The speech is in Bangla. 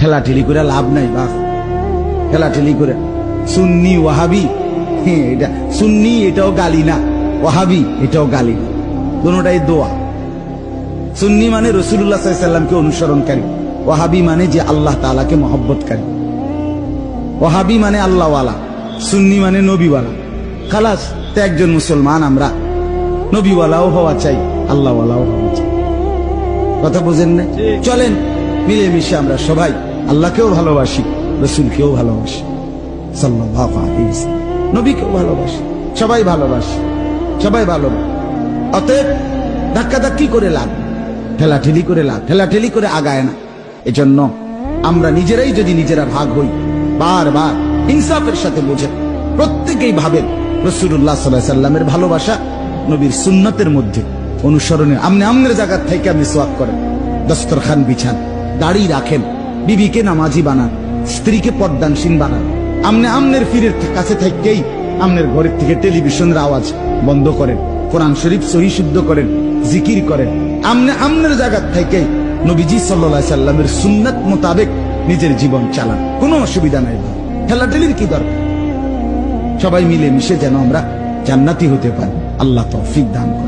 ঠেলাঠেলি করে লাভ নাই বাস, ঠেলাঠেলি করে। সুন্নি ওয়াহাবি, এটা সুন্নি এটাও গালি না, ওয়াহাবি এটাও গালি না, দুটোটাই দোয়া। সুন্নি মানে রাসূলুল্লাহ সাল্লাল্লাহু আলাইহি ওয়াসাল্লামকে অনুসরণকারী, ওয়াহাবি মানে যে আল্লাহ তাআলাকে মহব্বতকারী। ওয়াহাবি মানে আল্লাহওয়ালা, সুন্নি মানে নবীওয়ালা। খালাস, তো একজন মুসলমান আমরা নবীওয়ালাও হওয়া চাই, আল্লাহওয়ালাও হওয়া চাই। কথা বুঝেন না? চলেন মিলেমিশে আমরা সবাই আল্লাহকেও ভালোবাসি, রাসূলকেও ভালোবাসি, সাল্লাল্লাহু আলাইহি ওয়াসাল্লাম, নবীকেও ভালোবাসি, সবাই ভালোবাসি, সবাই ভালোবাসি। অতএব ধাক্কাধাক্কি করে লাভ, ঠেলাঠেলি করে লাভ, ঠেলাঠেলি করে আগায় না। এজন্য আমরা নিজেরাই যদি নিজেরা ভাগ হই, বারবার ইনসাফের সাথে বোঝেন, প্রত্যেকেই ভাবেন রাসূলুল্লাহ সাল্লাল্লাহু আলাইহি ওয়াসাল্লামের ভালোবাসা নবীর সুন্নতের মধ্যে অনুসরণে। আমনে আমনের জায়গা থেকে মিসওয়াক করেন, দস্তরখান বিছান, দাড়ি রাখেন, বিবিকে নামাজি বানান, স্ত্রীকে পর্দানসীন বানান। আমনে আমনের ফিরের কাছে থেকেই আমনের ঘরের থেকে টেলিভিশনের আওয়াজ বন্ধ করেন, কোরআন শরীফ সহি শুদ্ধ করেন, জিকির করেন। আমনে আমনের জায়গা থেকে নবীজি সাল্লাল্লাহু আলাইহি সাল্লামের সুন্নাত মোতাবেক নিজের জীবন চালান, কোনো অসুবিধা নাই। ঠেলাঠেলির কি দরকার? সবাই মিলে মিশে যেন আমরা জান্নাতি হতে পারি। আল্লাহ তৌফিক দান করুন।